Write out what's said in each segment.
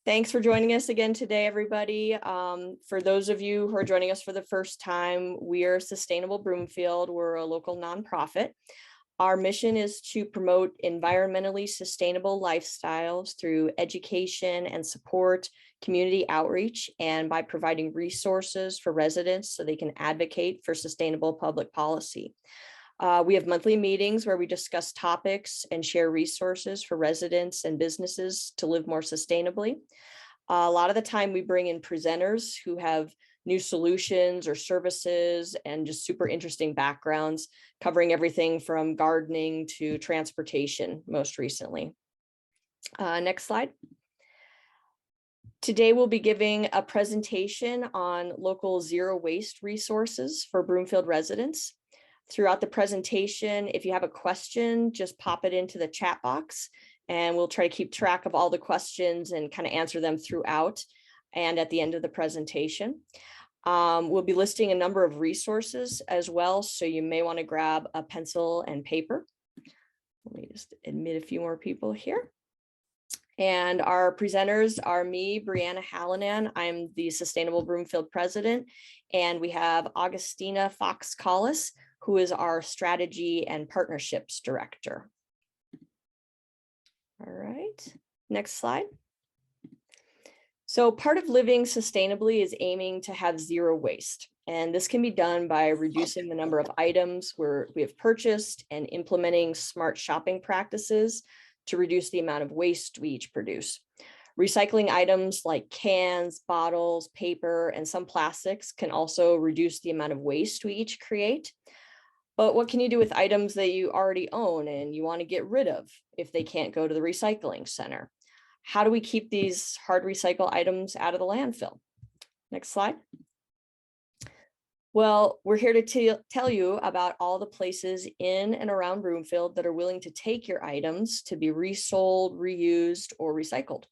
Thanks for joining us again today, everybody. For those of you who are joining us for the first time, we are Sustainable Broomfield. We're a local nonprofit. Our mission is to promote environmentally sustainable lifestyles through education and support, community outreach, and by providing resources for residents so they can advocate for sustainable public policy. We have monthly meetings where we discuss topics and share resources for residents and businesses to live more sustainably. A lot of the time we bring in presenters who have new solutions or services and just super interesting backgrounds, covering everything from gardening to transportation most recently. Next slide. Today we'll be giving a presentation on local zero waste resources for Broomfield residents. Throughout the presentation, if you have a question, just pop it into the chat box and we'll try to keep track of all the questions and kind of answer them throughout and at the end of the presentation. We'll be listing a number of resources as well, so you may want to grab a pencil and paper. Let me just admit a few more people here. And our presenters are me, Brianna Hallinan. I'm the Sustainable Broomfield president, and we have Augustina Fox-Collis, who is our strategy and partnerships director. All right, next slide. So part of living sustainably is aiming to have zero waste. And this can be done by reducing the number of items we have purchased and implementing smart shopping practices to reduce the amount of waste we each produce. Recycling items like cans, bottles, paper, and some plastics can also reduce the amount of waste we each create. But what can you do with items that you already own and you want to get rid of if they can't go to the recycling center? How do we keep these hard recycle items out of the landfill? Next slide. Well, we're here to tell you about all the places in and around Broomfield that are willing to take your items to be resold, reused, or recycled.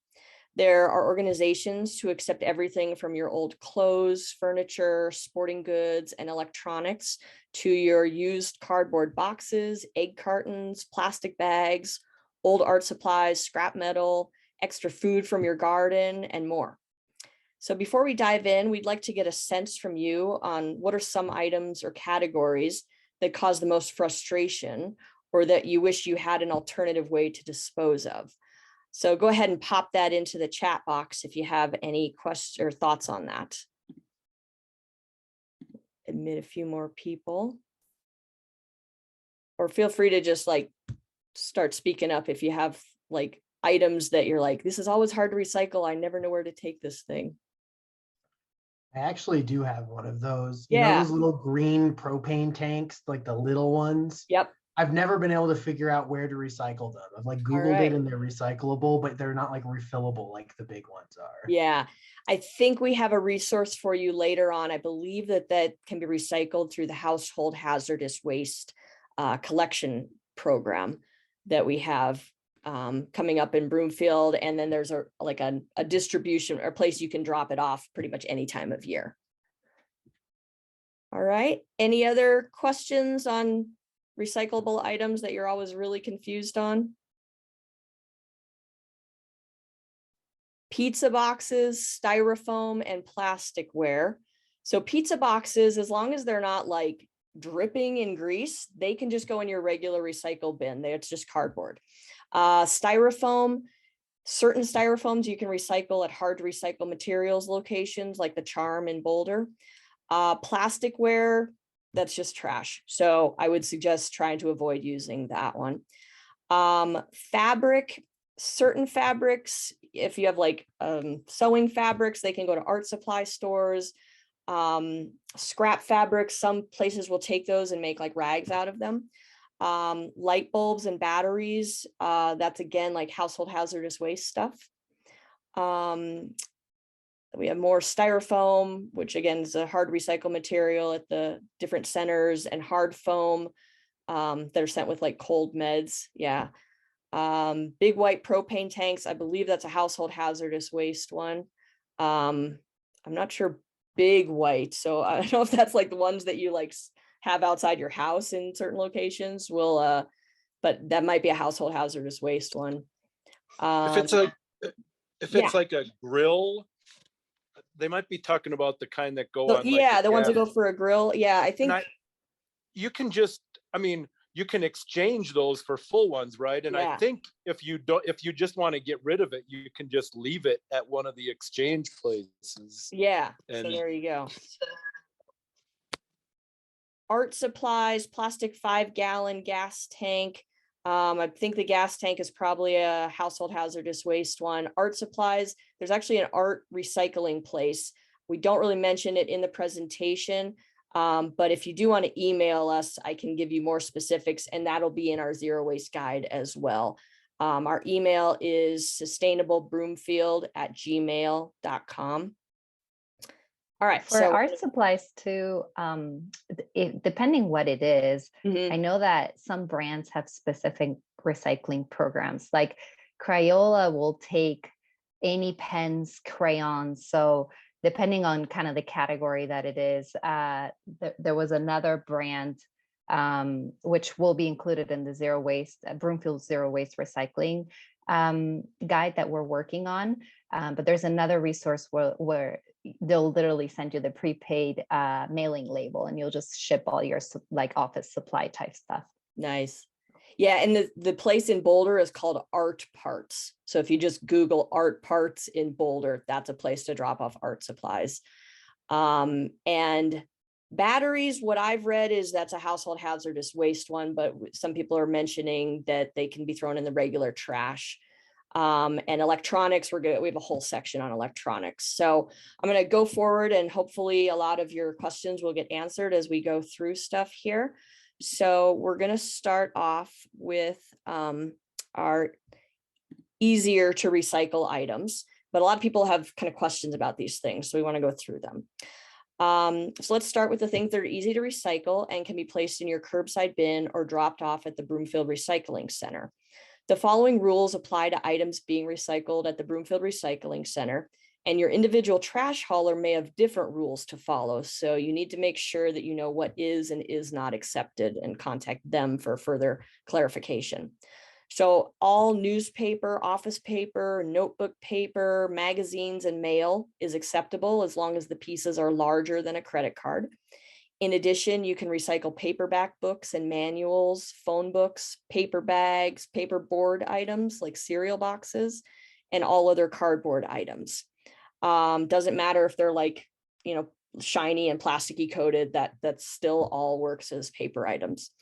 There are organizations who accept everything from your old clothes, furniture, sporting goods, and electronics to your used cardboard boxes, egg cartons, plastic bags, old art supplies, scrap metal, extra food from your garden, and more. So before we dive in, we'd like to get a sense from you on what are some items or categories that cause the most frustration or that you wish you had an alternative way to dispose of. So go ahead and pop that into the chat box if you have any questions or thoughts on that. Admit a few more people. Or feel free to just like start speaking up if you have like items that you're like, this is always hard to recycle. I never know where to take this thing. I actually do have one of those. Yeah. You know those little green propane tanks, like the little ones? Yep. I've never been able to figure out where to recycle them. I've like Googled it and they're recyclable, but they're not like refillable like the big ones are. Yeah, I think we have a resource for you later on. I believe that can be recycled through the household hazardous waste collection program that we have coming up in Broomfield. And then there's a distribution or place you can drop it off pretty much any time of year. All right, any other questions on recyclable items that you're always really confused on? Pizza boxes, styrofoam, and plasticware. So pizza boxes, as long as they're not like dripping in grease, they can just go in your regular recycle bin. It's just cardboard. Styrofoam, certain styrofoams you can recycle at hard to recycle materials locations like the Charm in Boulder. Plasticware, that's just trash. So I would suggest trying to avoid using that one. Fabric, certain fabrics, if you have like sewing fabrics, they can go to art supply stores. Scrap fabrics, some places will take those and make like rags out of them. Light bulbs and batteries, that's again like household hazardous waste stuff. We have more styrofoam, which again is a hard recycle material at the different centers, and hard foam that are sent with like cold meds. Yeah. Big white propane tanks, I believe that's a household hazardous waste one. I'm not sure big white, so I don't know if that's like the ones that you like have outside your house in certain locations. But that might be a household hazardous waste one. If it's a If Yeah. it's like a grill, they might be talking about the kind that go on like Yeah, the ones that gas. go for a grill. Yeah, I think You can just, I mean, you can exchange those for full ones, right? And I yeah. think if you just want to get rid of it, you can just leave it at one of the exchange places. Yeah. And So there you go. Art supplies, plastic 5-gallon gas tank. I think the gas tank is probably a household hazardous waste one. Art supplies, there's actually an art recycling place. We don't really mention it in the presentation, but if you do want to email us, I can give you more specifics, and that'll be in our zero waste guide as well. Our email is sustainablebroomfield@gmail.com. All right. For art supplies too, depending what it is, I know that some brands have specific recycling programs. Like Crayola will take any pens, crayons. So depending on kind of the category that it is, there was another brand which will be included in the zero waste, Broomfield zero waste recycling guide that we're working on. But there's another resource where they'll literally send you the prepaid mailing label, and you'll just ship all your like office supply type stuff. Nice. Yeah, and the place in Boulder is called Art Parts. So if you just Google Art Parts in Boulder, that's a place to drop off art supplies. And batteries, what I've read is that's a household hazardous waste one, but some people are mentioning that they can be thrown in the regular trash. And electronics, we have a whole section on electronics. So I'm going to go forward, and hopefully a lot of your questions will get answered as we go through stuff here. So we're going to start off with our easier to recycle items, but a lot of people have kind of questions about these things, so we want to go through them. So let's start with the things that are easy to recycle and can be placed in your curbside bin or dropped off at the Broomfield Recycling Center. The following rules apply to items being recycled at the Broomfield Recycling Center, and your individual trash hauler may have different rules to follow. So you need to make sure that you know what is and is not accepted and contact them for further clarification. So all newspaper, office paper, notebook paper, magazines, and mail is acceptable as long as the pieces are larger than a credit card. In addition, you can recycle paperback books and manuals, phone books, paper bags, paperboard items like cereal boxes, and all other cardboard items. Doesn't matter if they're like, shiny and plasticky coated, that still all works as paper items.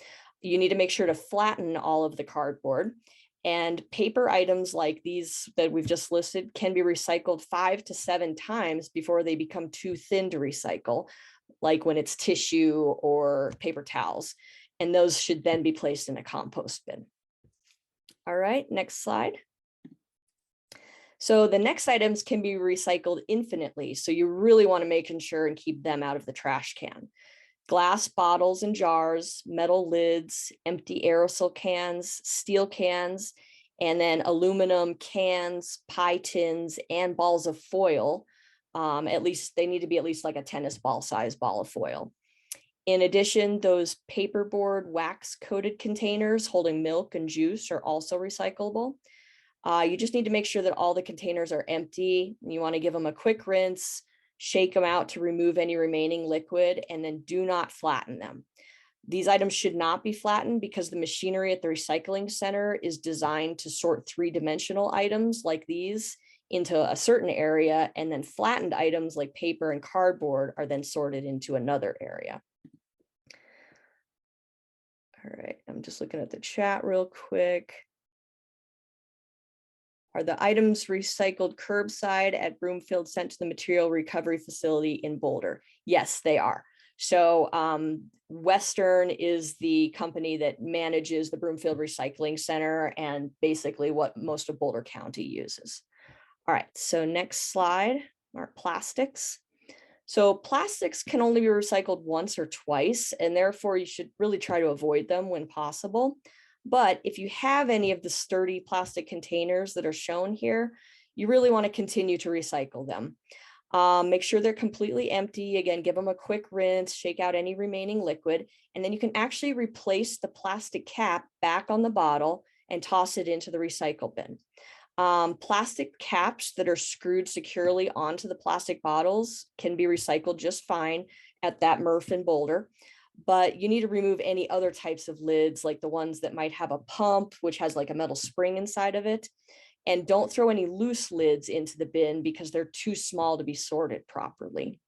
You need to make sure to flatten all of the cardboard, and paper items like these that we've just listed can be recycled 5 to 7 times before they become too thin to recycle, like when it's tissue or paper towels, and those should then be placed in a compost bin. All right, next slide. So the next items can be recycled infinitely, so you really want to make sure and keep them out of the trash can. Glass bottles and jars, metal lids, empty aerosol cans, steel cans, and then aluminum cans, pie tins, and balls of foil. At least they need to be at least like a tennis ball size ball of foil. In addition, those paperboard wax coated containers holding milk and juice are also recyclable. You just need to make sure that all the containers are empty. You want to give them a quick rinse, shake them out to remove any remaining liquid, and then do not flatten them. These items should not be flattened because the machinery at the recycling center is designed to sort 3-dimensional items like these into a certain area, and then flattened items like paper and cardboard are then sorted into another area. All right, I'm just looking at the chat real quick. Are the items recycled curbside at Broomfield sent to the material recovery facility in Boulder? Yes, they are. So Western is the company that manages the Broomfield Recycling Center and basically what most of Boulder County uses. All right, so next slide, our plastics. So plastics can only be recycled once or twice, and therefore you should really try to avoid them when possible. But if you have any of the sturdy plastic containers that are shown here, you really want to continue to recycle them. Make sure they're completely empty. Again, give them a quick rinse, shake out any remaining liquid, and then you can actually replace the plastic cap back on the bottle and toss it into the recycle bin. Plastic caps that are screwed securely onto the plastic bottles can be recycled just fine at that MRF in Boulder, but you need to remove any other types of lids, like the ones that might have a pump, which has like a metal spring inside of it. And don't throw any loose lids into the bin because they're too small to be sorted properly.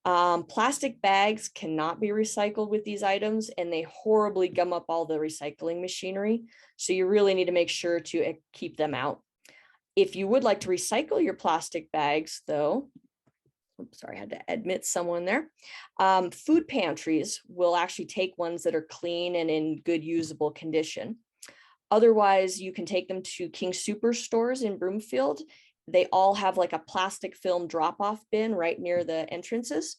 Plastic bags cannot be recycled with these items, and they horribly gum up all the recycling machinery. So you really need to make sure to keep them out. If you would like to recycle your plastic bags, though, oops, sorry, I had to admit someone there. Food pantries will actually take ones that are clean and in good usable condition. Otherwise, you can take them to King Superstores in Broomfield. They all have like a plastic film drop-off bin right near the entrances.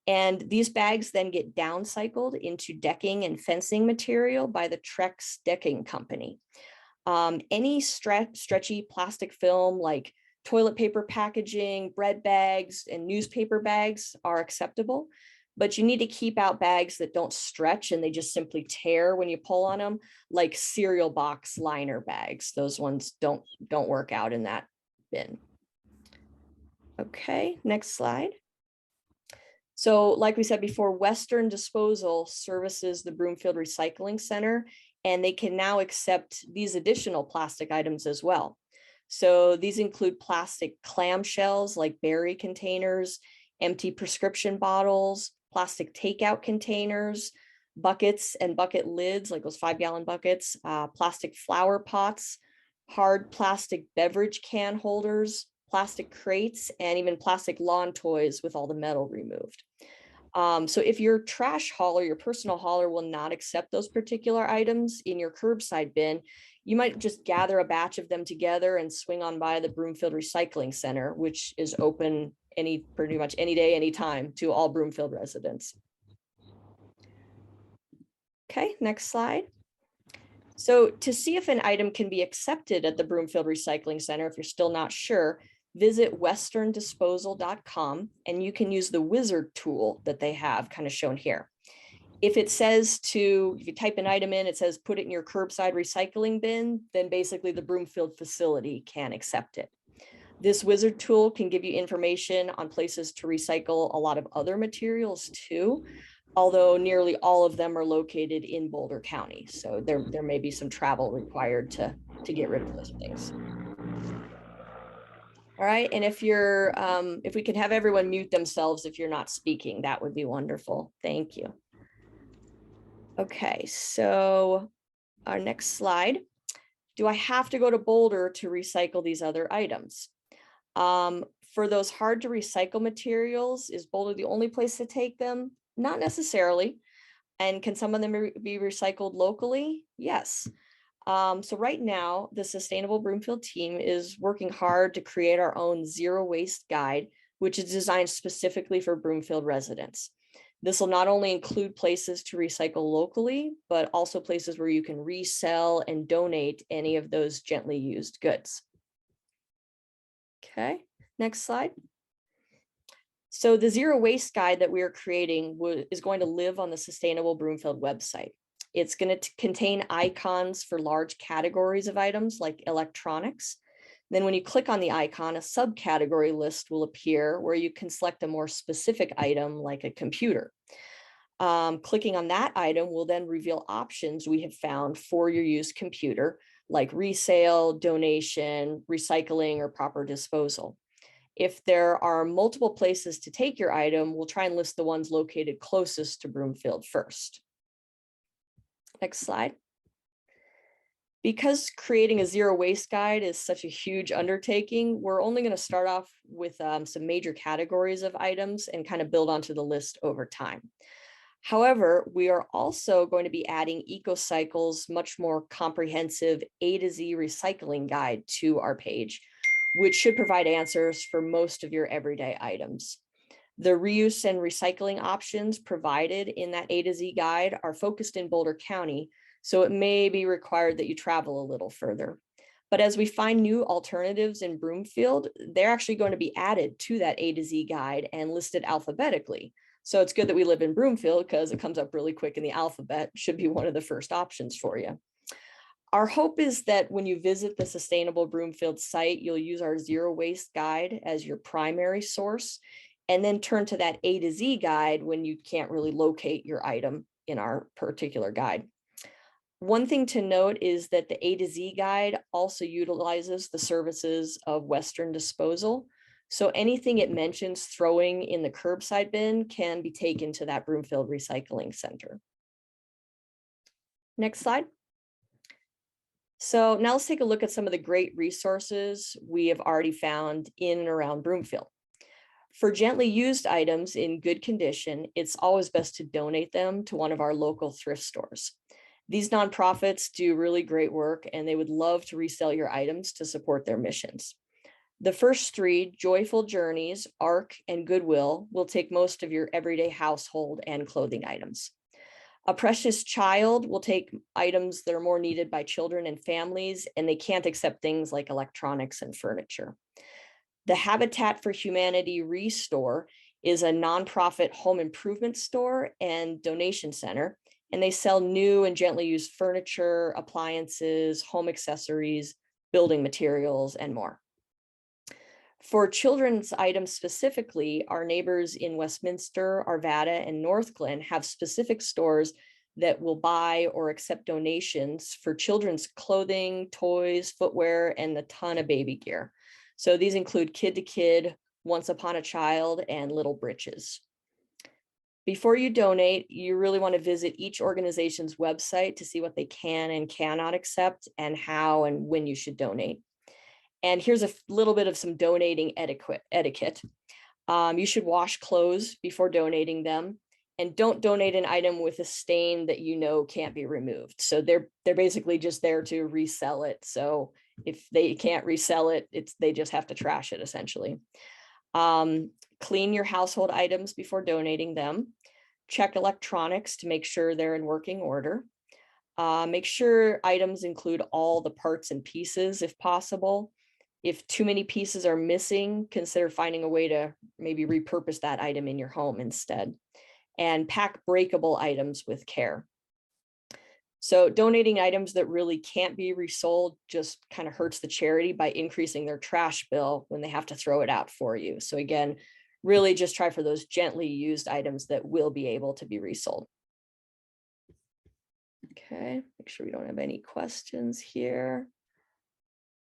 And these bags then get downcycled into decking and fencing material by the Trex Decking Company. Any stretchy plastic film like toilet paper packaging, bread bags, and newspaper bags are acceptable, but you need to keep out bags that don't stretch and they just simply tear when you pull on them, like cereal box liner bags. Those ones don't work out in that bin. Okay, next slide. So like we said before, Western Disposal services the Broomfield Recycling Center, and they can now accept these additional plastic items as well. So these include plastic clamshells like berry containers, empty prescription bottles, plastic takeout containers, buckets and bucket lids, like those 5-gallon buckets, plastic flower pots, hard plastic beverage can holders, plastic crates, and even plastic lawn toys with all the metal removed. So if your trash hauler, your personal hauler, will not accept those particular items in your curbside bin, you might just gather a batch of them together and swing on by the Broomfield Recycling Center, which is open pretty much any day, anytime to all Broomfield residents. Okay, next slide. So to see if an item can be accepted at the Broomfield Recycling Center, if you're still not sure, visit westerndisposal.com and you can use the wizard tool that they have kind of shown here. If it says if you type an item in, it says put it in your curbside recycling bin, then basically the Broomfield facility can accept it. This wizard tool can give you information on places to recycle a lot of other materials too, although nearly all of them are located in Boulder County. So there may be some travel required to get rid of those things. All right, and if we can have everyone mute themselves if you're not speaking, that would be wonderful. Thank you. Okay, so our next slide. Do I have to go to Boulder to recycle these other items? For those hard to recycle materials, is Boulder the only place to take them? Not necessarily. And can some of them be recycled locally? Yes. So right now, the Sustainable Broomfield team is working hard to create our own zero waste guide, which is designed specifically for Broomfield residents. This will not only include places to recycle locally, but also places where you can resell and donate any of those gently used goods. Okay, next slide. So the zero waste guide that we are creating is going to live on the Sustainable Broomfield website. It's going to contain icons for large categories of items like electronics. Then when you click on the icon, a subcategory list will appear where you can select a more specific item like a computer. Clicking on that item will then reveal options we have found for your used computer, like resale, donation, recycling, or proper disposal. If there are multiple places to take your item, we'll try and list the ones located closest to Broomfield first. Next slide. Because creating a zero waste guide is such a huge undertaking, we're only going to start off with some major categories of items and kind of build onto the list over time. However, we are also going to be adding EcoCycle's much more comprehensive A to Z recycling guide to our page, which should provide answers for most of your everyday items. The reuse and recycling options provided in that A to Z guide are focused in Boulder County, so it may be required that you travel a little further. But as we find new alternatives in Broomfield, they're actually going to be added to that A to Z guide and listed alphabetically. So it's good that we live in Broomfield because it comes up really quick in the alphabet, should be one of the first options for you. Our hope is that when you visit the Sustainable Broomfield site, you'll use our zero waste guide as your primary source, and then turn to that A to Z guide when you can't really locate your item in our particular guide. One thing to note is that the A to Z guide also utilizes the services of Western Disposal. So anything it mentions throwing in the curbside bin can be taken to that Broomfield Recycling Center. Next slide. So now let's take a look at some of the great resources we have already found in and around Broomfield. For gently used items in good condition, it's always best to donate them to one of our local thrift stores. These nonprofits do really great work and they would love to resell your items to support their missions. The first three, Joyful Journeys, ARC, and Goodwill, will take most of your everyday household and clothing items. A Precious Child will take items that are more needed by children and families, and they can't accept things like electronics and furniture. The Habitat for Humanity Restore is a nonprofit home improvement store and donation center, and they sell new and gently used furniture, appliances, home accessories, building materials, and more. For children's items specifically, our neighbors in Westminster, Arvada, and Northglen have specific stores that will buy or accept donations for children's clothing, toys, footwear, and a ton of baby gear. So these include Kid to Kid, Once Upon a Child, and Little Britches. Before you donate, you really want to visit each organization's website to see what they can and cannot accept and how and when you should donate. And here's a little bit of some donating etiquette. You should wash clothes before donating them, and don't donate an item with a stain that you know can't be removed. So they're basically just there to resell it. So if they can't resell it, they just have to trash it essentially. Clean your household items before donating them. Check electronics to make sure they're in working order. Make sure items include all the parts and pieces if possible. If too many pieces are missing, consider finding a way to maybe repurpose that item in your home instead. And pack breakable items with care. So donating items that really can't be resold just kind of hurts the charity by increasing their trash bill when they have to throw it out for you. So again, really just try for those gently used items that will be able to be resold. Okay, make sure we don't have any questions here.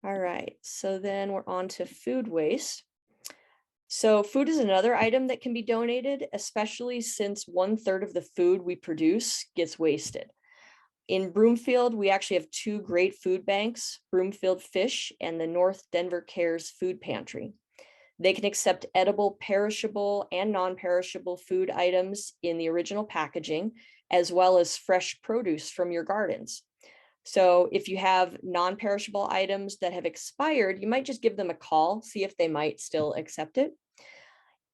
All right, so then we're on to food waste. So food is another item that can be donated, especially since 1/3 of the food we produce gets wasted. In Broomfield, we actually have two great food banks, Broomfield Fish and the North Denver Cares Food Pantry. They can accept edible, perishable, and non-perishable food items in the original packaging, as well as fresh produce from your gardens. So if you have non-perishable items that have expired, you might just give them a call, see if they might still accept it.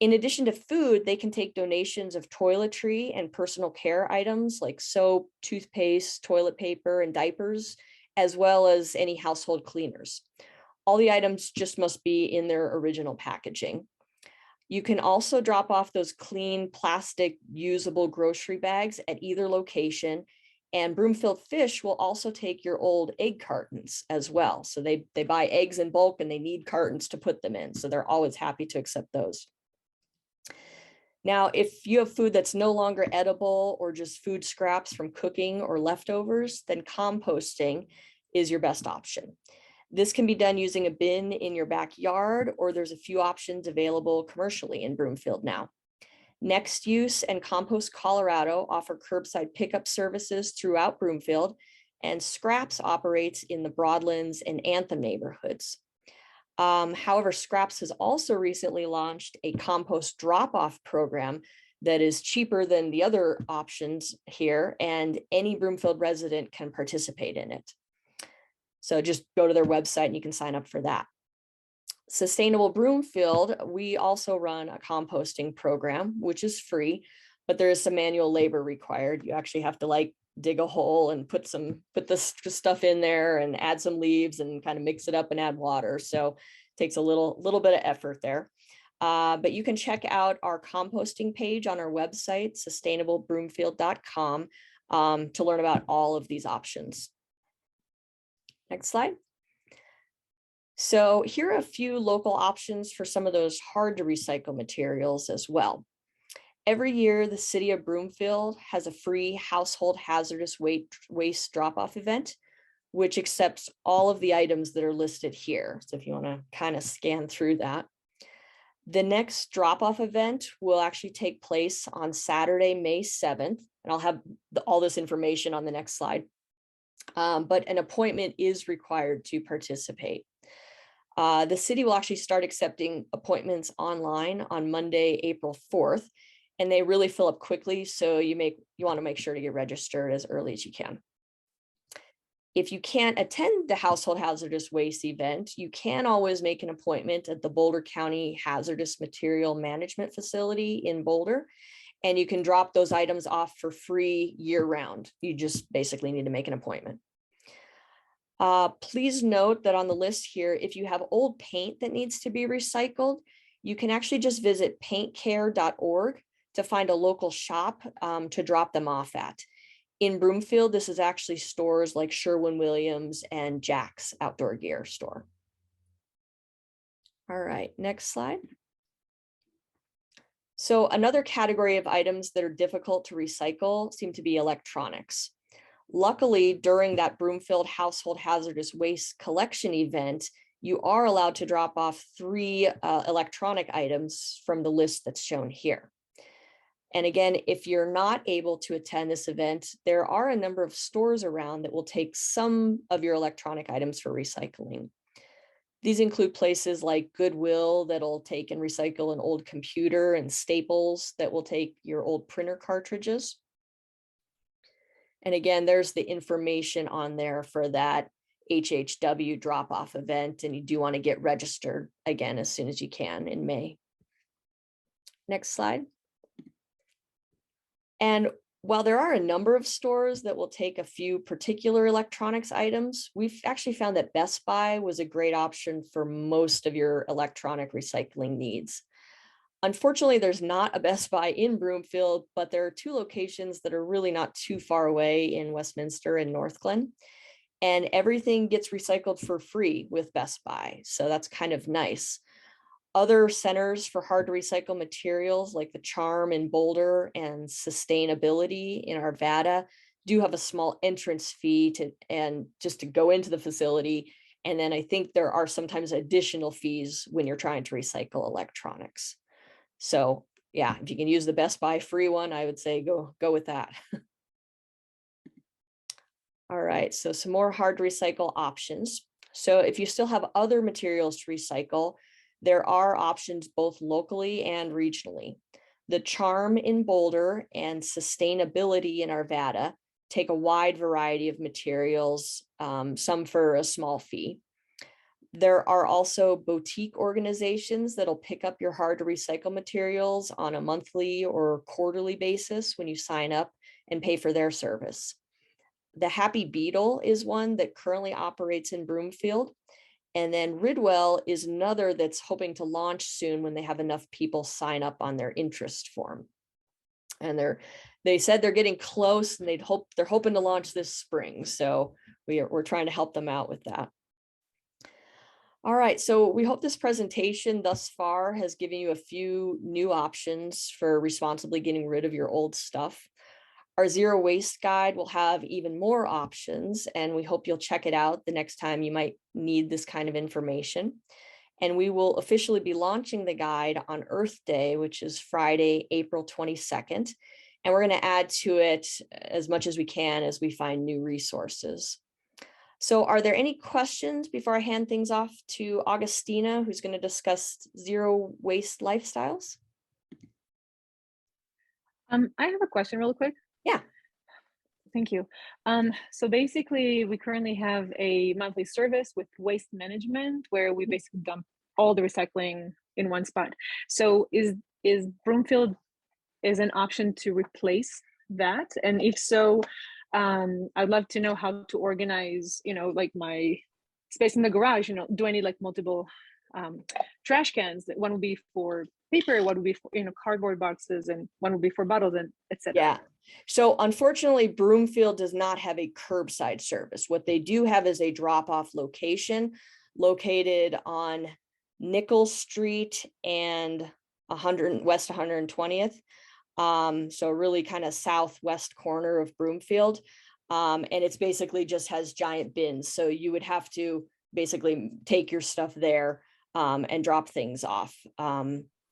In addition to food, they can take donations of toiletry and personal care items like soap, toothpaste, toilet paper, and diapers, as well as any household cleaners. All the items just must be in their original packaging. You can also drop off those clean plastic usable grocery bags at either location. And Broomfield Fish will also take your old egg cartons as well. So they buy eggs in bulk and they need cartons to put them in. So they're always happy to accept those. Now, if you have food that's no longer edible or just food scraps from cooking or leftovers, then composting is your best option. This can be done using a bin in your backyard, or there's a few options available commercially in Broomfield now. Next Use and Compost Colorado offer curbside pickup services throughout Broomfield, and Scraps operates in the Broadlands and Anthem neighborhoods. However, Scraps has also recently launched a compost drop-off program that is cheaper than the other options here, and any Broomfield resident can participate in it. So just go to their website and you can sign up for that. Sustainable Broomfield, we also run a composting program, which is free, but there is some manual labor required. You actually have to like dig a hole and put this stuff in there and add some leaves and kind of mix it up and add water. So it takes a little bit of effort there. But you can check out our composting page on our website, sustainablebroomfield.com, to learn about all of these options. Next slide. So here are a few local options for some of those hard to recycle materials as well. Every year, the city of Broomfield has a free household hazardous waste drop-off event, which accepts all of the items that are listed here. So if you want to kind of scan through that. The next drop-off event will actually take place on Saturday, May 7th, and I'll have all this information on the next slide. But an appointment is required to participate. The city will actually start accepting appointments online on Monday, April 4th, and they really fill up quickly. So you want to make sure to get registered as early as you can. If you can't attend the household hazardous waste event, you can always make an appointment at the Boulder County Hazardous Material Management Facility in Boulder, and you can drop those items off for free year round. You just basically need to make an appointment. Please note that on the list here, if you have old paint that needs to be recycled, you can actually just visit paintcare.org to find a local shop to drop them off at. In Broomfield, this is actually stores like Sherwin-Williams and Jack's Outdoor Gear store. All right, next slide. So another category of items that are difficult to recycle seem to be electronics. Luckily, during that Broomfield Household Hazardous Waste Collection event, you are allowed to drop off 3 electronic items from the list that's shown here. And again, if you're not able to attend this event, there are a number of stores around that will take some of your electronic items for recycling. These include places like Goodwill that'll take and recycle an old computer, and Staples that will take your old printer cartridges. And again, there's the information on there for that HHW drop-off event, and you do want to get registered again as soon as you can in May. Next slide. And while there are a number of stores that will take a few particular electronics items, we've actually found that Best Buy was a great option for most of your electronic recycling needs. Unfortunately, there's not a Best Buy in Broomfield, but there are 2 locations that are really not too far away in Westminster and Northglen. And everything gets recycled for free with Best Buy. So that's kind of nice. Other centers for hard to recycle materials like the Charm in Boulder and Sustainability in Arvada do have a small entrance fee just to go into the facility. And then I think there are sometimes additional fees when you're trying to recycle electronics. So yeah, if you can use the Best Buy free one, I would say go with that. All right, so some more hard to recycle options. So if you still have other materials to recycle, there are options both locally and regionally. The Charm in Boulder and Sustainability in Arvada take a wide variety of materials, some for a small fee. There are also boutique organizations that'll pick up your hard to recycle materials on a monthly or quarterly basis when you sign up and pay for their service. The Happy Beetle is one that currently operates in Broomfield. And then Ridwell is another that's hoping to launch soon when they have enough people sign up on their interest form. And they said they're getting close, and they're hoping to launch this spring. So we're trying to help them out with that. All right, so we hope this presentation thus far has given you a few new options for responsibly getting rid of your old stuff. Our Zero Waste Guide will have even more options, and we hope you'll check it out the next time you might need this kind of information. And we will officially be launching the guide on Earth Day, which is Friday, April 22nd. And we're going to add to it as much as we can as we find new resources. So are there any questions before I hand things off to Augustina, who's going to discuss zero waste lifestyles? I have a question real quick. Yeah. Thank you. So basically, we currently have a monthly service with waste management where we basically dump all the recycling in one spot. So is Broomfield is an option to replace that? And if so, I'd love to know how to organize, like my space in the garage. Do I need like multiple trash cans? One will be for paper, what would be for, cardboard boxes, and one would be for bottles, and etc. Yeah. So unfortunately, Broomfield does not have a curbside service. What they do have is a drop-off location located on Nichols Street and 100 West 120th. So really kind of southwest corner of Broomfield. And it's basically just has giant bins. So you would have to basically take your stuff there and drop things off.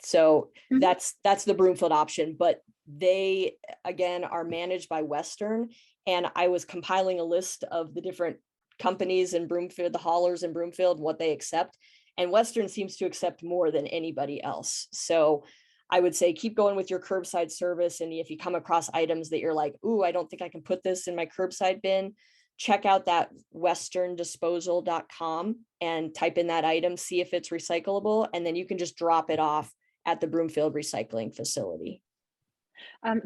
So that's the Broomfield option, but they again are managed by Western. And I was compiling a list of the different companies in Broomfield, the haulers in Broomfield, what they accept. And Western seems to accept more than anybody else. So I would say keep going with your curbside service. And if you come across items that you're like, ooh, I don't think I can put this in my curbside bin, check out that westerndisposal.com and type in that item, see if it's recyclable, and then you can just drop it off at the Broomfield recycling facility.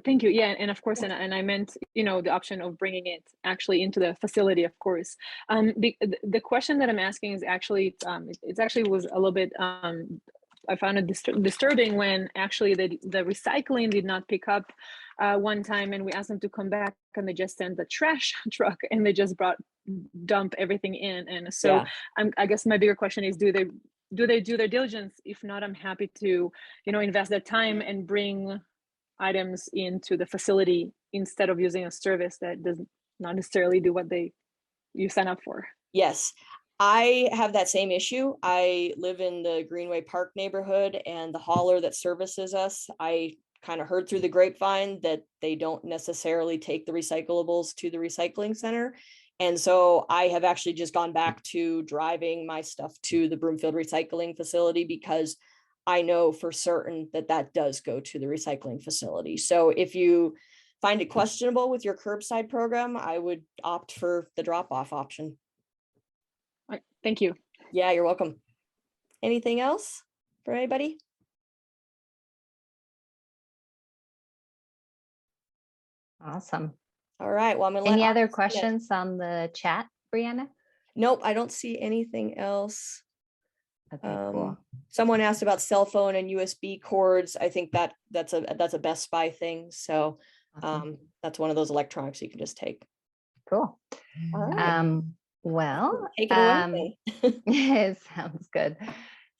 Thank you. Yeah, and of course, and I meant, the option of bringing it actually into the facility, of course. The question that I'm asking is actually, it actually was a little bit, I found it disturbing when actually the recycling did not pick up one time, and we asked them to come back, and they just sent the trash truck, and they just dump everything in. And so yeah. I guess my bigger question is, do they do their diligence? If not, I'm happy to, invest that time and bring items into the facility instead of using a service that does not necessarily do what you sign up for. Yes, I have that same issue. I live in the Greenway Park neighborhood, and the hauler that services us, I kind of heard through the grapevine that they don't necessarily take the recyclables to the recycling center. And so I have actually just gone back to driving my stuff to the Broomfield recycling facility, because I know for certain that that does go to the recycling facility. So if you find it questionable with your curbside program, I would opt for the drop-off option. All right, thank you. Yeah, you're welcome. Anything else for anybody? Awesome. All right. Well, I'm gonna any other questions on the chat, Brianna? Nope, I don't see anything else. Okay, cool. Someone asked about cell phone and USB cords. I think that's a Best Buy thing. So awesome. That's one of those electronics you can just take. Cool. All right. Well, take it away. It sounds good.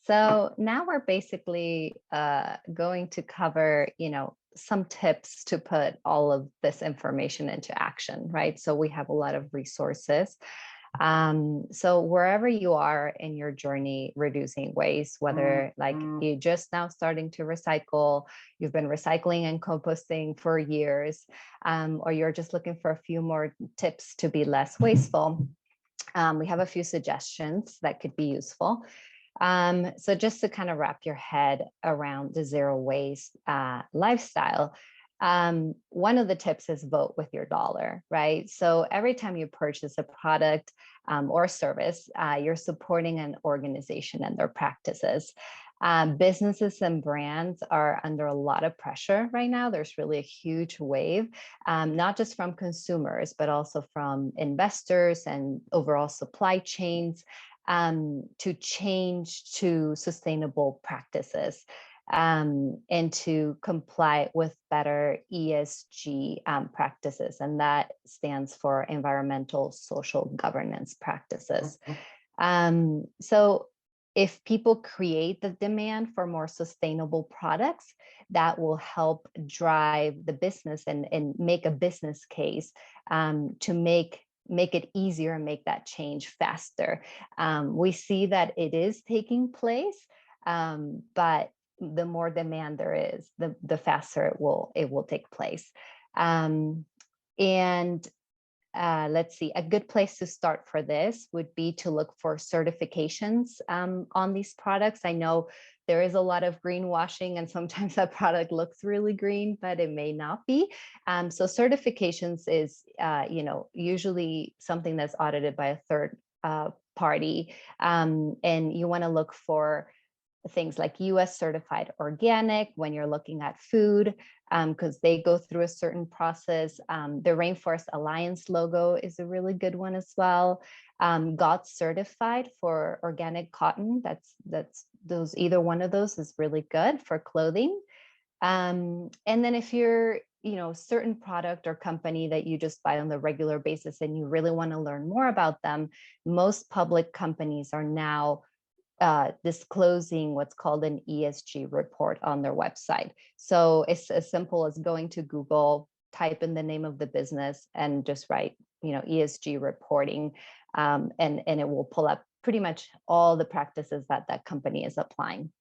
So now we're basically going to cover, some tips to put all of this information into action, right? So we have a lot of resources. So wherever you are in your journey reducing waste, whether like you just now starting to recycle, you've been recycling and composting for years, or you're just looking for a few more tips to be less wasteful, we have a few suggestions that could be useful. So just to kind of wrap your head around the zero waste lifestyle, one of the tips is vote with your dollar, right? So every time you purchase a product or service, you're supporting an organization and their practices. Businesses and brands are under a lot of pressure right now. There's really a huge wave, not just from consumers, but also from investors and overall supply chains, to change to sustainable practices. And to comply with better ESG practices. And that stands for environmental social governance practices. So if people create the demand for more sustainable products, that will help drive the business and make a business case to make it easier and make that change faster. We see that it is taking place, but the more demand there is, the faster it will take place. Let's see, a good place to start for this would be to look for certifications on these products. I know there is a lot of greenwashing, and sometimes that product looks really green, but it may not be. So certifications is, usually something that's audited by a third party, and you want to look for things like US certified organic when you're looking at food, because they go through a certain process. The Rainforest Alliance logo is a really good one as well. GOTS certified for organic cotton. Either one of those is really good for clothing. And then if you're, certain product or company that you just buy on the regular basis and you really want to learn more about them, most public companies are now disclosing what's called an ESG report on their website. So it's as simple as going to Google, type in the name of the business and just write, ESG reporting, and it will pull up pretty much all the practices that that company is applying.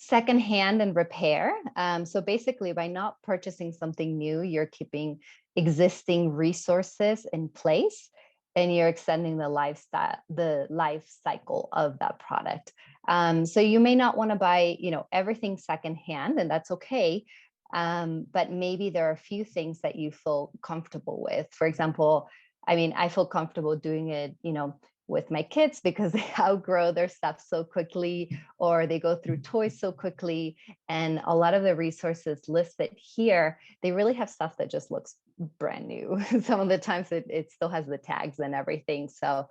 Secondhand and repair. So basically, by not purchasing something new, you're keeping existing resources in place, and you're extending the life cycle of that product. So you may not want to buy, everything secondhand, and that's okay. But maybe there are a few things that you feel comfortable with. For example, I feel comfortable doing it, with my kids because they outgrow their stuff so quickly, or they go through toys so quickly. And a lot of the resources listed here, they really have stuff that just looks brand new. Some of the times it still has the tags and everything. So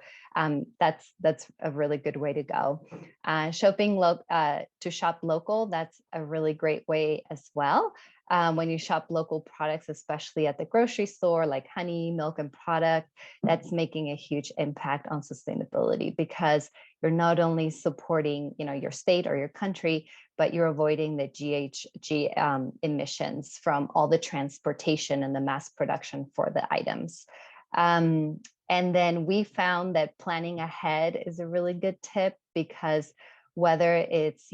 that's a really good way to go. To shop local, that's a really great way as well. When you shop local products, especially at the grocery store, like honey, milk, and product, that's making a huge impact on sustainability, because you're not only supporting, your state or your country, but you're avoiding the GHG emissions from all the transportation and the mass production for the items. And then we found that planning ahead is a really good tip, because whether it's,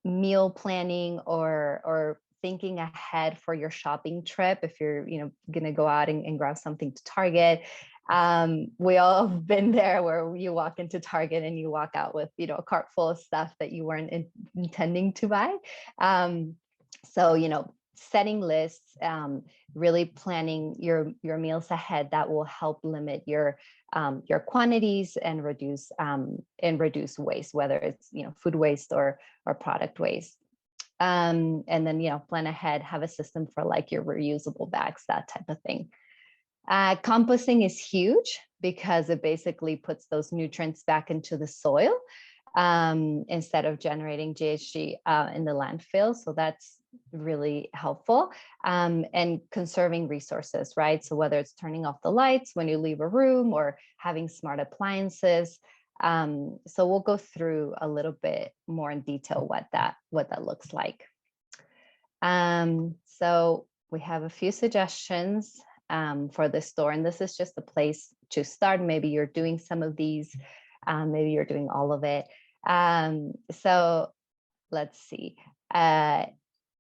meal planning or thinking ahead for your shopping trip, if you're going to go out and grab something to Target, we all have been there, where you walk into Target and you walk out with a cart full of stuff that you weren't intending to buy. So setting lists, really planning your meals ahead, that will help limit your quantities and reduce waste, whether it's food waste or product waste. And then, plan ahead, have a system for like your reusable bags, that type of thing. Composting is huge, because it basically puts those nutrients back into the soil instead of generating GHG in the landfill. So that's really helpful. And conserving resources, right? So whether it's turning off the lights when you leave a room or having smart appliances. So we'll go through a little bit more in detail what that looks like. So we have a few suggestions for the store, and this is just a place to start. Maybe you're doing some of these, maybe you're doing all of it. So let's see.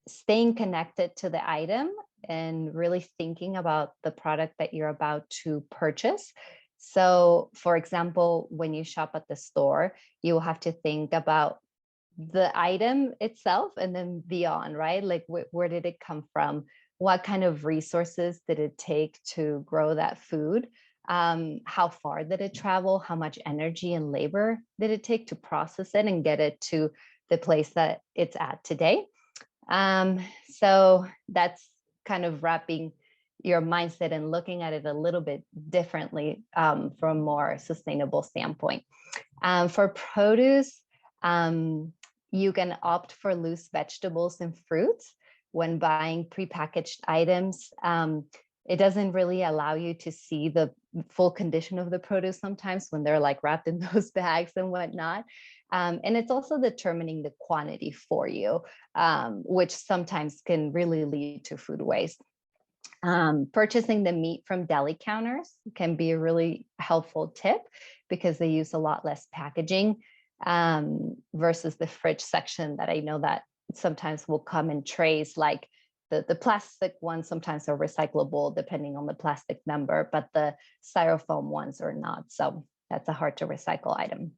Staying connected to the item and really thinking about the product that you're about to purchase. So, for example, when you shop at the store, you will have to think about the item itself and then beyond, right? Like, where did it come from? What kind of resources did it take to grow that food? How far did it travel? How much energy and labor did it take to process it and get it to the place that it's at today? So that's kind of wrapping your mindset and looking at it a little bit differently from a more sustainable standpoint. For produce, you can opt for loose vegetables and fruits when buying prepackaged items. It doesn't really allow you to see the full condition of the produce sometimes when they're like wrapped in those bags and whatnot. And it's also determining the quantity for you, which sometimes can really lead to food waste. Purchasing the meat from deli counters can be a really helpful tip, because they use a lot less packaging versus the fridge section that I know that sometimes will come in trays. Like the plastic ones sometimes are recyclable depending on the plastic number, but the styrofoam ones are not. So that's a hard to recycle item.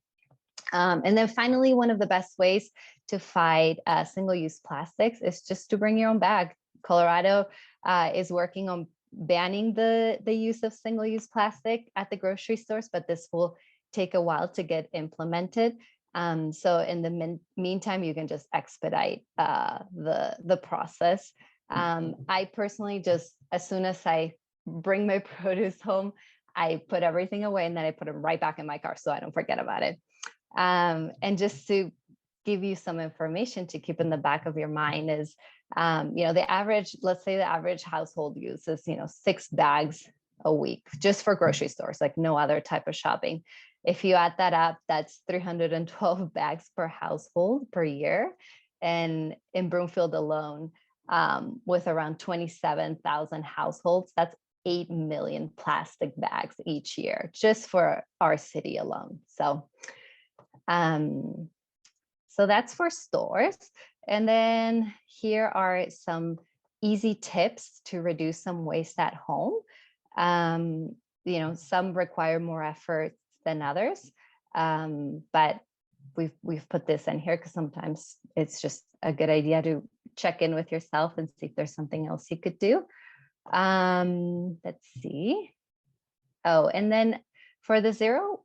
And then finally, one of the best ways to fight single-use plastics is just to bring your own bag. Colorado is working on banning the use of single-use plastic at the grocery stores, but this will take a while to get implemented. So in the meantime, you can just expedite the process. I personally just, as soon as I bring my produce home, I put everything away and then I put them right back in my car so I don't forget about it. And just to give you some information to keep in the back of your mind is, the average, let's say the average household uses, 6 bags a week just for grocery stores, like no other type of shopping. If you add that up, that's 312 bags per household per year. And in Broomfield alone, with around 27,000 households, that's 8 million plastic bags each year, just for our city alone. So that's for stores. And then here are some easy tips to reduce some waste at home. Some require more effort than others, but we've put this in here because sometimes it's just a good idea to check in with yourself and see if there's something else you could do. Let's see. Oh, and then for the zero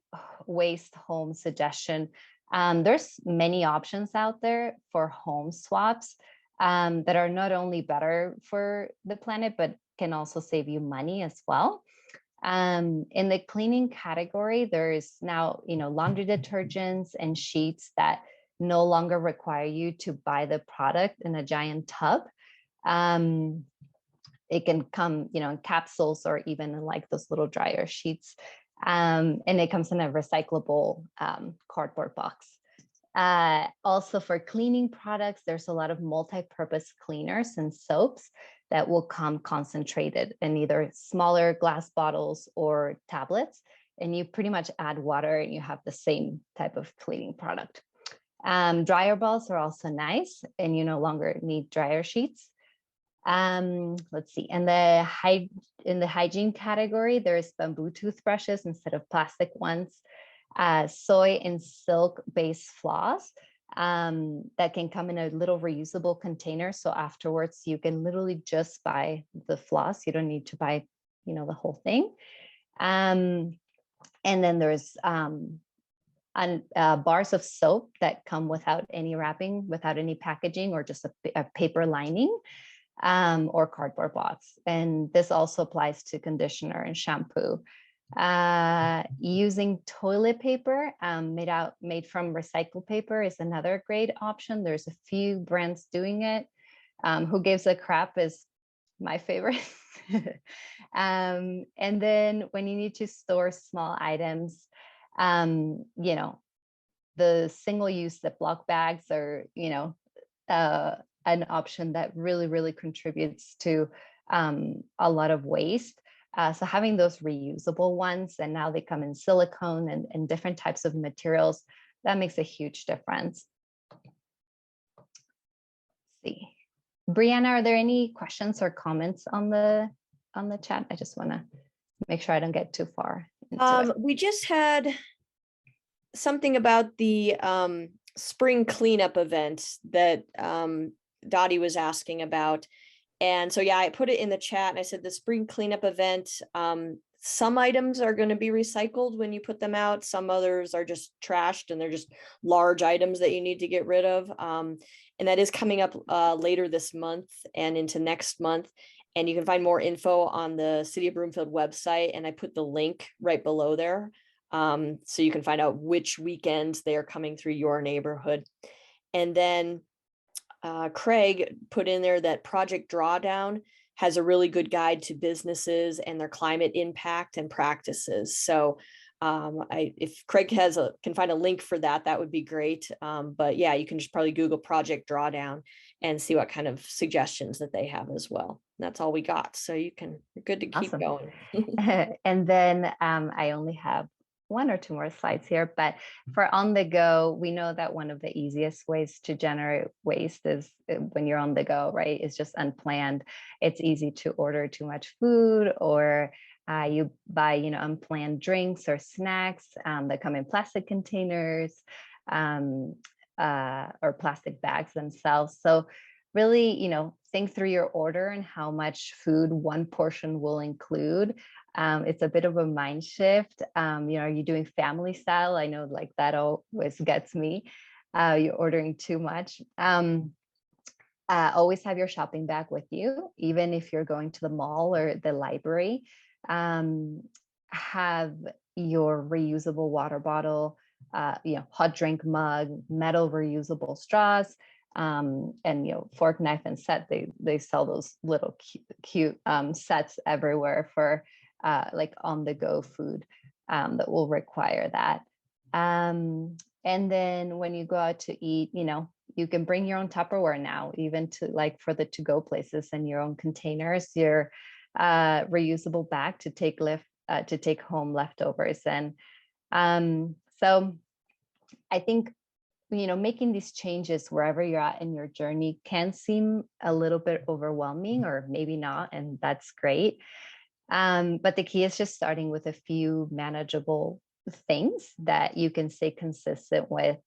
waste home suggestion, there's many options out there for home swaps that are not only better for the planet, but can also save you money as well. In the cleaning category, there's now, laundry detergents and sheets that no longer require you to buy the product in a giant tub. It can come, in capsules or even in like those little dryer sheets. And it comes in a recyclable cardboard box. Also for cleaning products, there's a lot of multi-purpose cleaners and soaps that will come concentrated in either smaller glass bottles or tablets. And you pretty much add water and you have the same type of cleaning product. Dryer balls are also nice and you no longer need dryer sheets. Let's see, in the hygiene category, there's bamboo toothbrushes instead of plastic ones, soy and silk based floss that can come in a little reusable container. So afterwards you can literally just buy the floss. You don't need to buy, the whole thing. And then there's bars of soap that come without any wrapping, without any packaging, or just a paper lining. Or cardboard box. And this also applies to conditioner and shampoo. Using toilet paper made from recycled paper is another great option. There's a few brands doing it. Who Gives a Crap is my favorite. And then when you need to store small items, the single-use Ziploc bags are, an option that really, really contributes to a lot of waste. So having those reusable ones, and now they come in silicone and different types of materials, that makes a huge difference. Let's see. Brianna, are there any questions or comments on the chat? I just want to make sure I don't get too far into it. We just had something about the spring cleanup event that Dottie was asking about. And so, yeah, I put it in the chat and I said the spring cleanup event, some items are going to be recycled when you put them out. Some others are just trashed and they're just large items that you need to get rid of. And that is coming up later this month and into next month. And you can find more info on the City of Broomfield website. And I put the link right below there. So you can find out which weekends they are coming through your neighborhood. And then Craig put in there that Project Drawdown has a really good guide to businesses and their climate impact and practices. So if Craig can find a link for that, that would be great. But yeah, you can just probably Google Project Drawdown and see what kind of suggestions that they have as well. And that's all we got. So you're good to keep going. And then I only have 1 or 2 more slides here, but for on the go, we know that one of the easiest ways to generate waste is when you're on the go, right? It's just unplanned. It's easy to order too much food, or you buy, unplanned drinks or snacks that come in plastic containers or plastic bags themselves. So really, think through your order and how much food one portion will include. It's a bit of a mind shift. Are you doing family style? I know like that always gets me. You're ordering too much. Always have your shopping bag with you, even if you're going to the mall or the library. Have your reusable water bottle, hot drink mug, metal reusable straws, and fork, knife, and set. They sell those little cute sets everywhere for like on the go food that will require that. And then when you go out to eat, you can bring your own Tupperware now, even to like for the to-go places, and your own containers, your reusable bag to take home leftovers. And so I think, making these changes wherever you're at in your journey can seem a little bit overwhelming, or maybe not, and that's great. But the key is just starting with a few manageable things that you can stay consistent with,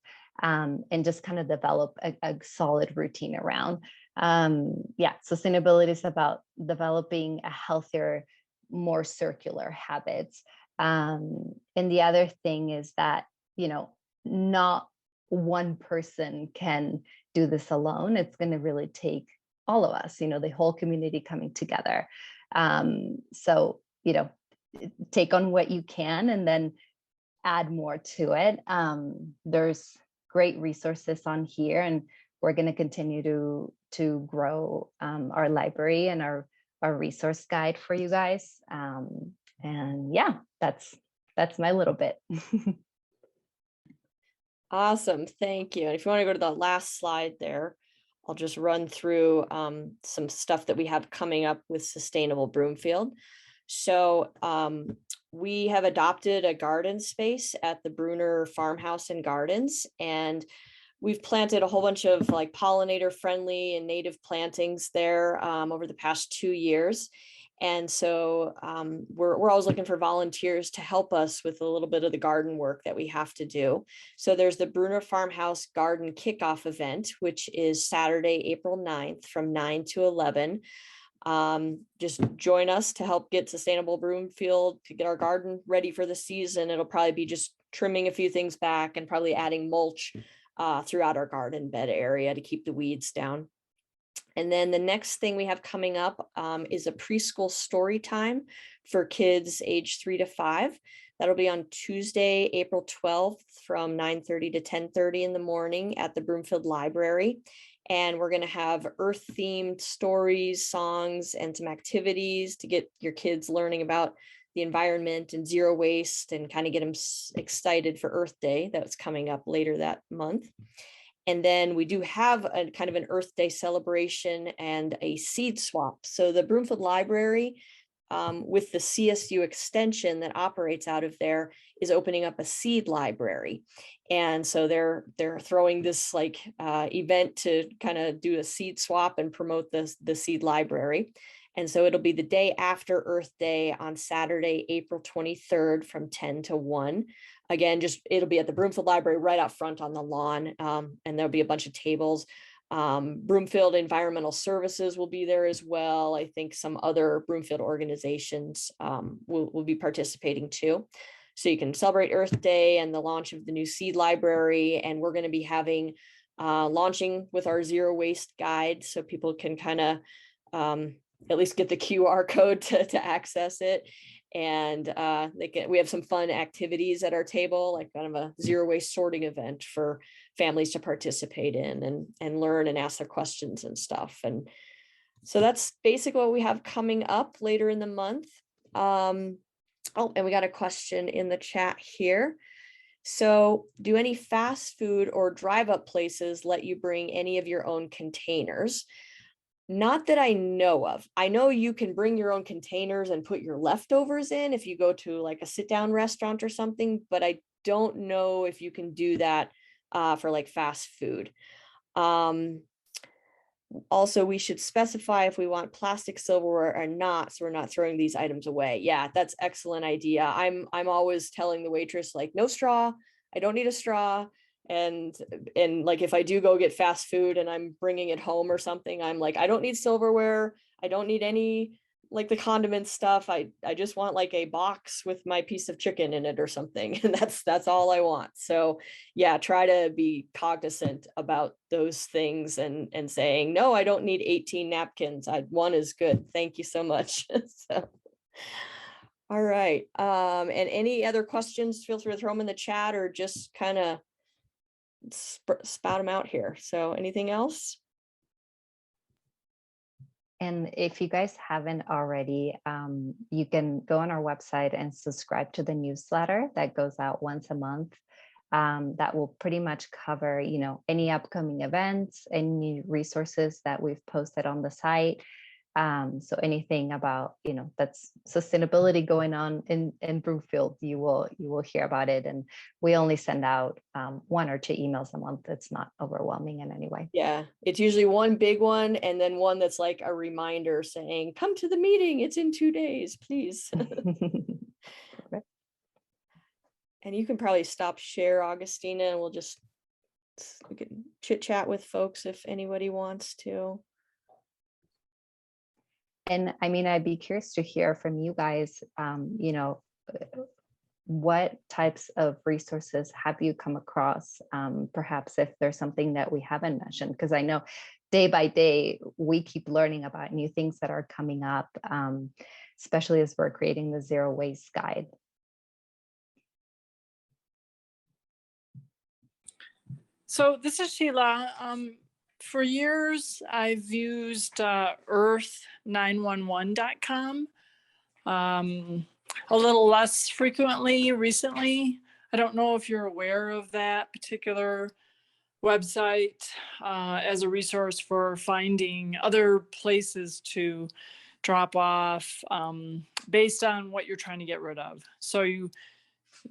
and just kind of develop a solid routine around. Sustainability is about developing a healthier, more circular habits. And the other thing is that, not one person can do this alone. It's going to really take all of us, the whole community coming together. So, take on what you can and then add more to it. There's great resources on here, and we're going to continue to grow our library and our resource guide for you guys. And yeah, that's my little bit. Awesome, thank you. And if you want to go to the last slide there, I'll just run through some stuff that we have coming up with Sustainable Broomfield. So we have adopted a garden space at the Bruner Farmhouse and Gardens, and we've planted a whole bunch of like pollinator friendly and native plantings there over the past 2 years. And so we're always looking for volunteers to help us with a little bit of the garden work that we have to do. So there's the Bruner Farmhouse Garden Kickoff event, which is Saturday, April 9th from 9 to 11. Just join us to help get Sustainable Broomfield, to get our garden ready for the season. It'll probably be just trimming a few things back and probably adding mulch throughout our garden bed area to keep the weeds down. And then the next thing we have coming up is a preschool story time for kids age 3 to 5. That'll be on Tuesday, April 12th from 9:30 to 10:30 in the morning at the Broomfield Library. And we're going to have earth-themed stories, songs, and some activities to get your kids learning about the environment and zero waste, and kind of get them excited for Earth Day that's coming up later that month. And then we do have a kind of an Earth Day celebration and a seed swap. So the Broomfield Library, with the CSU extension that operates out of there, is opening up a seed library. And so they're throwing this like event to kind of do a seed swap and promote the seed library. And so it'll be the day after Earth Day on Saturday, April 23rd from 10 to 1. Again, it'll be at the Broomfield Library right out front on the lawn, and there'll be a bunch of tables. Broomfield Environmental Services will be there as well. I think some other Broomfield organizations will be participating too. So you can celebrate Earth Day and the launch of the new seed library. And we're going to be having launching with our zero waste guide, so people can kind of at least get the QR code to access it. And we have some fun activities at our table, like kind of a zero waste sorting event for families to participate in and learn and ask their questions and stuff. And so that's basically what we have coming up later in the month. And we got a question in the chat here. So do any fast food or drive-up places let you bring any of your own containers? Not that I know of. I know you can bring your own containers and put your leftovers in if you go to like a sit-down restaurant or something, but I don't know if you can do that for like fast food. Also, we should specify if we want plastic silverware or not, so we're not throwing these items away. Yeah, that's excellent idea. I'm always telling the waitress, like, no straw. I don't need a straw. And like, if I do go get fast food and I'm bringing it home or something, I'm like, I don't need silverware. I don't need any, like, the condiment stuff. I just want like a box with my piece of chicken in it or something. And that's all I want. So yeah, try to be cognizant about those things and saying, no, I don't need 18 napkins. One is good. Thank you so much. So, all right. And any other questions, feel free to throw them in the chat or just kind of spout them out here. So anything else? And if you guys haven't already, you can go on our website and subscribe to the newsletter that goes out once a month. That will pretty much cover, any upcoming events, any resources that we've posted on the site. So anything about, that's sustainability going on in Broomfield, you will hear about it. And we only send out 1 or 2 emails a month. It's not overwhelming in any way. Yeah, it's usually one big one and then one that's like a reminder saying, come to the meeting. It's in 2 days, please. And you can probably stop share, Augustina, and we can chit chat with folks if anybody wants to. And I mean, I'd be curious to hear from you guys, what types of resources have you come across? Perhaps if there's something that we haven't mentioned, because I know day by day, we keep learning about new things that are coming up, especially as we're creating the Zero Waste Guide. So this is Sheila. For years, I've used earth911.com. A little less frequently recently. I don't know if you're aware of that particular website as a resource for finding other places to drop off based on what you're trying to get rid of. So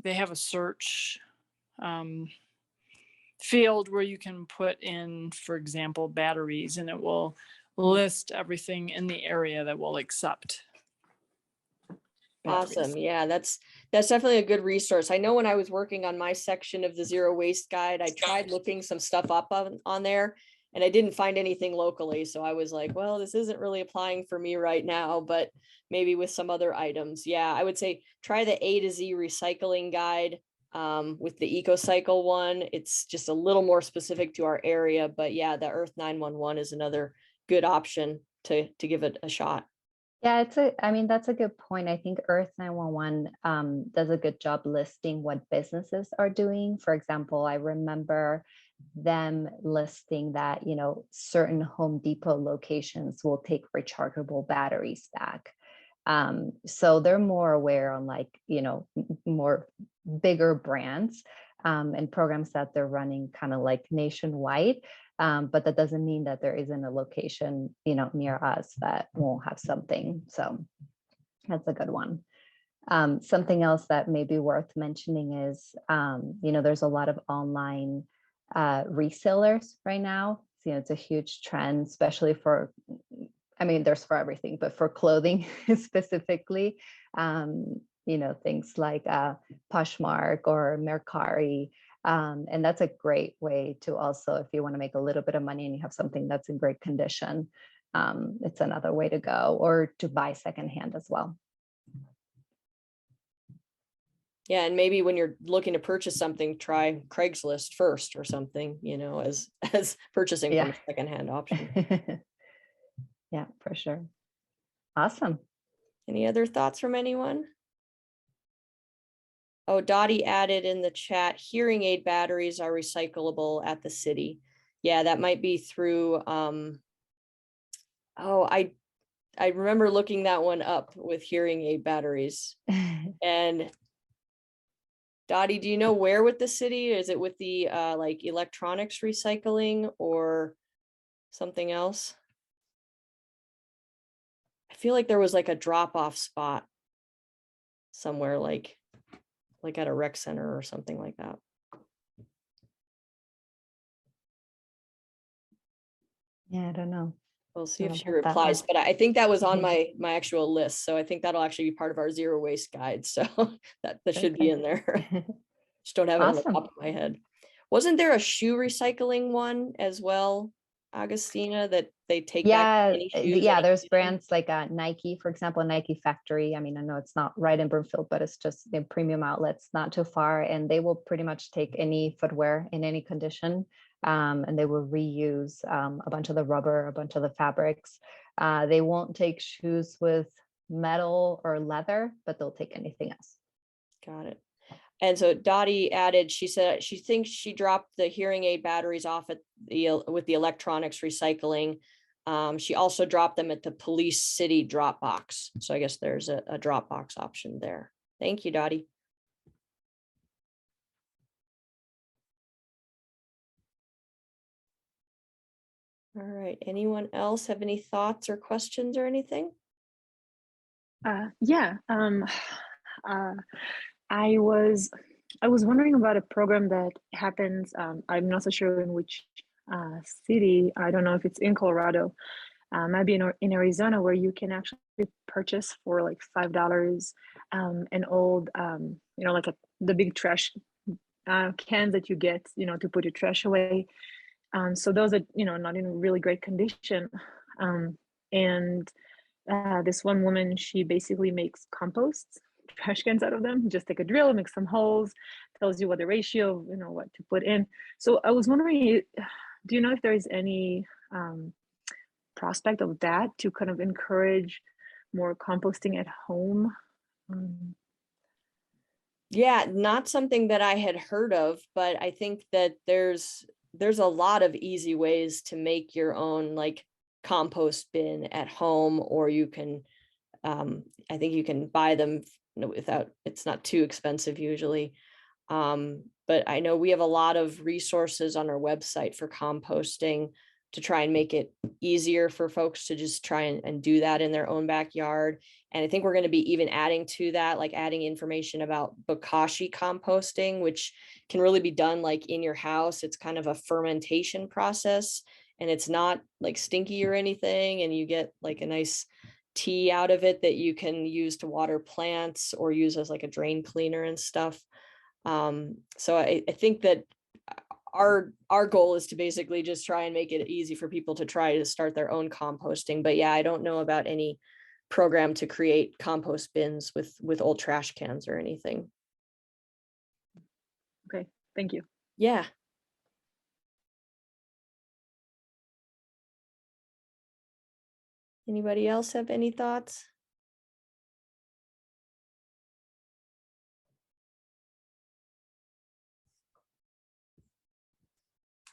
they have a search field where you can put in, for example, batteries, and it will list everything in the area that will accept batteries. Awesome. Yeah, that's definitely a good resource. I know when I was working on my section of the Zero Waste Guide, I tried looking some stuff up on there and I didn't find anything locally. So I was like, well, this isn't really applying for me right now, but maybe with some other items. Yeah, I would say try the A to Z recycling guide. With the EcoCycle one, it's just a little more specific to our area, but yeah, the Earth 911 is another good option to give it a shot. Yeah, that's a good point. I think Earth 911 does a good job listing what businesses are doing. For example, I remember them listing that, certain Home Depot locations will take rechargeable batteries back. So they're more aware on more bigger brands and programs that they're running kind of like nationwide. But that doesn't mean that there isn't a location, near us that won't have something. So that's a good one. Something else that may be worth mentioning is, there's a lot of online resellers right now. So, it's a huge trend, especially there's for everything, but for clothing specifically, things like Poshmark or Mercari. And that's a great way to also, if you want to make a little bit of money and you have something that's in great condition, it's another way to go, or to buy secondhand as well. Yeah, and maybe when you're looking to purchase something, try Craigslist first or something, as purchasing from a secondhand option. Yeah, for sure. Awesome. Any other thoughts from anyone? Oh, Dottie added in the chat, hearing aid batteries are recyclable at the city. Yeah, that might be through, I remember looking that one up with hearing aid batteries. And Dottie, do you know where with the city? Is it with the like electronics recycling or something else? I feel like there was like a drop-off spot somewhere, like at a rec center or something like that. Yeah, I don't know. We'll see if she replies, but I think that was on my actual list. So I think that'll actually be part of our zero waste guide. So that should be in there. Just don't have it on the top of my head. Wasn't there a shoe recycling one as well, Augustina, that they take back Yeah, any shoes? yeah, any there's condition? brands like Nike, for example, Nike Factory. I mean, I know it's not right in Broomfield, but it's just in premium outlets, not too far, and they will pretty much take any footwear in any condition, and they will reuse a bunch of the rubber, a bunch of the fabrics. They won't take shoes with metal or leather, but they'll take anything else. Got it. And so Dottie added, she said she thinks she dropped the hearing aid batteries off at with the electronics recycling. She also dropped them at the Police City drop box. So I guess there's a drop box option there. Thank you, Dottie. All right. Anyone else have any thoughts or questions or anything? Yeah. I was wondering about a program that happens. I'm not so sure in which city. I don't know if it's in Colorado. Might be in Arizona, where you can actually purchase for like $5 an old, like the big trash cans that you get, to put your trash away. So those are, not in really great condition. And this one woman, she basically makes compost trash cans out of them. Just take a drill, make some holes, tells you what the ratio, what to put in. So I was wondering, do you know if there is any prospect of that to kind of encourage more composting at home? Yeah, not something that I had heard of, but I think that there's a lot of easy ways to make your own like compost bin at home, or you can I think you can buy them without, it's not too expensive usually. But I know we have a lot of resources on our website for composting to try and make it easier for folks to just try and do that in their own backyard. And I think we're going to be even adding to that, like adding information about bokashi composting, which can really be done like in your house. It's kind of a fermentation process, and it's not like stinky or anything. And you get like a nice tea out of it that you can use to water plants or use as like a drain cleaner and stuff. So I think that our goal is to basically just try and make it easy for people to try to start their own composting. But yeah, I don't know about any program to create compost bins with old trash cans or anything. Okay, thank you. Yeah. Anybody else have any thoughts?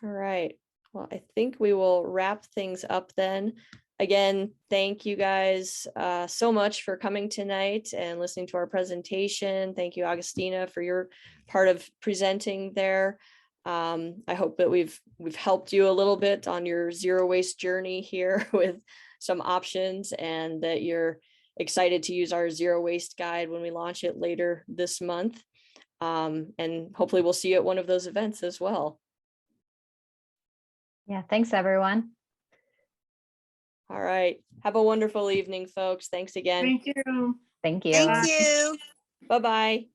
All right. Well, I think we will wrap things up then. Again, thank you guys so much for coming tonight and listening to our presentation. Thank you, Augustina, for your part of presenting there. I hope that we've helped you a little bit on your zero waste journey here with some options, and that you're excited to use our zero waste guide when we launch it later this month. And hopefully we'll see you at one of those events as well. Yeah, thanks everyone. All right. Have a wonderful evening, folks. Thanks again. Thank you. Thank you. Thank you. Bye-bye.